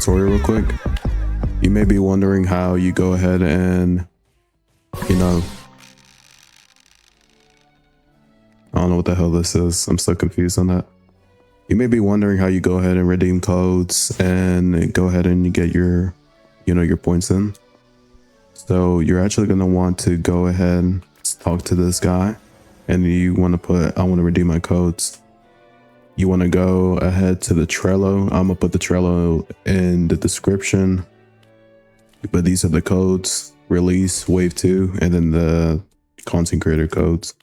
tutorial real quick. You may be wondering how you go ahead and, I don't know what the hell this is. I'm so confused on that. You may be wondering how you go ahead and redeem codes and go ahead and you get your, your points in. So you're actually going to want to go ahead and talk to this guy and you want to put, I want to redeem my codes. You want to go ahead to the Trello. I'm gonna put the Trello in the description, but these are the codes: release, wave 2, and then the content creator codes.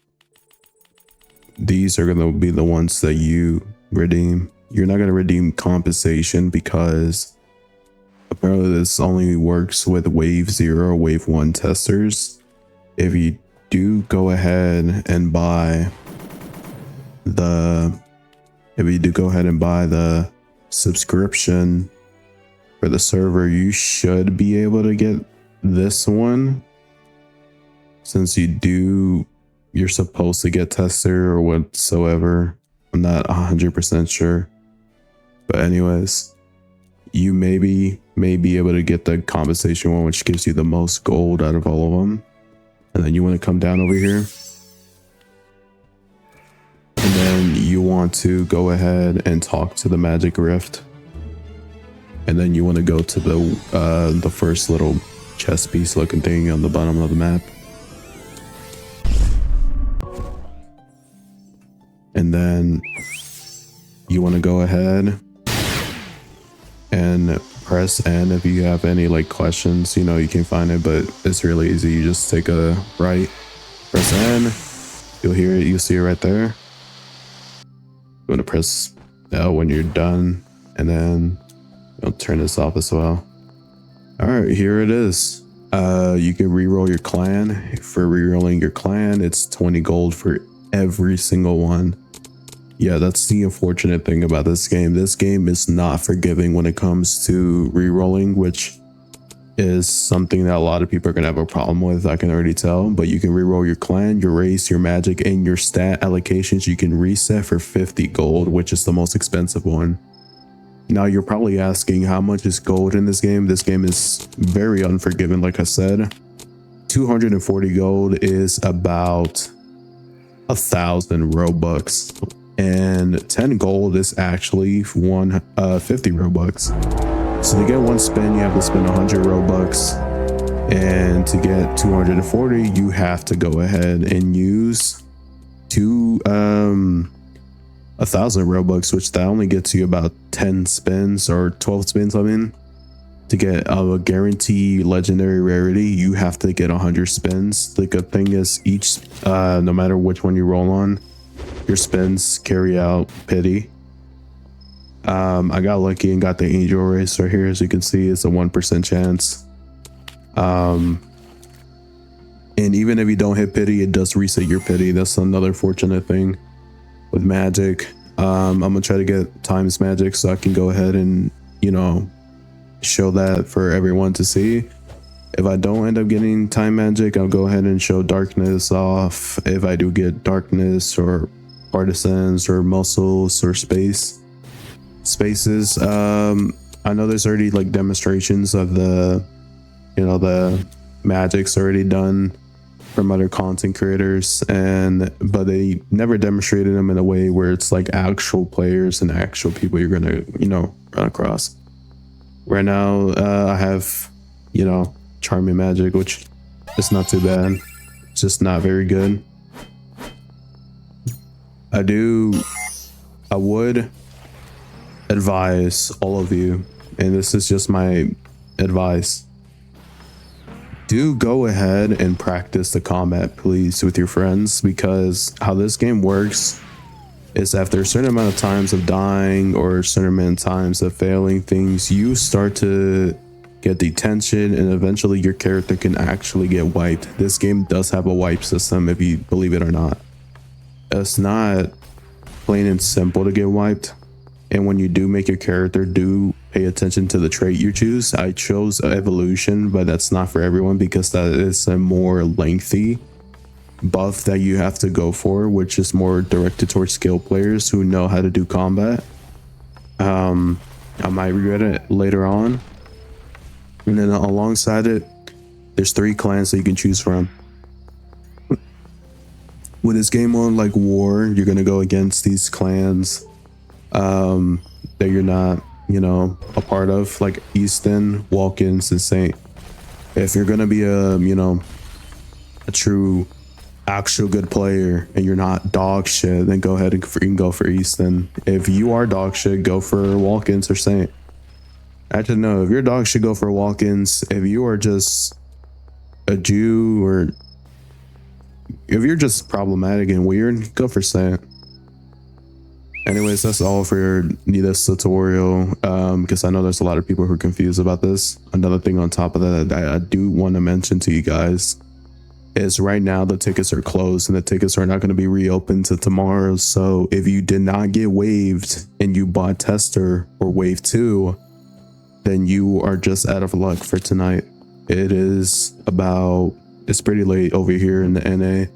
These are going to be the ones that you redeem. You're not going to redeem compensation because apparently this only works with wave 0 or wave 1 testers. If you do go ahead and buy the subscription for the server, you should be able to get this one, since you're supposed to get tester or whatsoever. I'm not 100% sure, but anyways, you may be able to get the compensation one, which gives you the most gold out of all of them. And then you want to come down over here, and then you want to go ahead and talk to the magic rift, and then you want to go to the first little chest piece looking thing on the bottom of the map, and then you want to go ahead and press N if you have any questions. You can find it, but it's really easy. You just take a right, press N, you'll hear it, you'll see it right there. You want to press L when you're done, and then I'll turn this off as well. All right, here it is. You can re-roll your clan. For re-rolling your clan, it's 20 gold for every single one. Yeah, that's the unfortunate thing about this game. This game is not forgiving when it comes to re-rolling, which is something that a lot of people are going to have a problem with, I can already tell. But you can re-roll your clan, your race, your magic, and your stat allocations. You can reset for 50 gold, which is the most expensive one. Now you're probably asking, how much is gold in this game? This game is very unforgiving, like I said. 240 gold is about 1,000 Robux. And 10 gold is actually 50 Robux. So to get one spin, you have to spend 100 Robux. And to get 240, you have to go ahead and use 1,000 Robux, which that only gets you about 10 spins or 12 spins. To get a guaranteed legendary rarity, you have to get 100 spins. The good thing is no matter which one you roll on, your spins carry out pity. I got lucky and got the angel race right here. As you can see, it's a 1% chance. And even if you don't hit pity, it does reset your pity. That's another fortunate thing with magic. I'm gonna try to get times magic so I can go ahead and show that for everyone to see. If I don't end up getting time magic, I'll go ahead and show darkness off. If I do get darkness or partisans or muscles or spaces, I know there's already demonstrations of the magic's already done from other content creators, but they never demonstrated them in a way where it's actual players and actual people you're gonna run across. Right now I have charming magic, which is not too bad, it's just not very good. I would advise all of you, and this is just my advice, do go ahead and practice the combat, please, with your friends, because how this game works is after a certain amount of times of dying or a certain amount of times of failing things, you start to get detention, and eventually your character can actually get wiped. This game does have a wipe system, if you believe it or not. It's not plain and simple to get wiped, and when you do make your character, do pay attention to the trait you choose. I chose evolution, but that's not for everyone because that is a more lengthy buff that you have to go for, which is more directed towards skill players who know how to do combat. I might regret it later on. And then alongside it, there's 3 clans that you can choose from. With this game on like war, you're gonna go against these clans that you're not, you know, a part of, like Easton, Walkins, and Saint. If you're gonna be a, you know, a true actual good player and you're not dog shit, then go ahead and you can go for Easton. If you are dog shit, go for Walkins or Saint. Actually, no, if you're dog shit, go for Walkins. If you are just a Jew, or if you're just problematic and weird, go for Saint. Anyways, that's all for this tutorial, because I know there's a lot of people who are confused about this. Another thing on top of that I do want to mention to you guys is right now the tickets are closed and the tickets are not going to be reopened to tomorrow. So if you did not get waived and you bought Tester or Wave 2, then you are just out of luck for tonight. It's pretty late over here in the NA.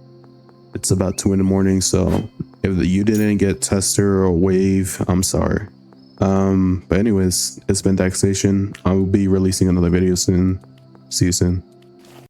It's about 2 in the morning, so if you didn't get Tester or Wave, I'm sorry. But anyways, it's been Taxation. I will be releasing another video soon. See you soon.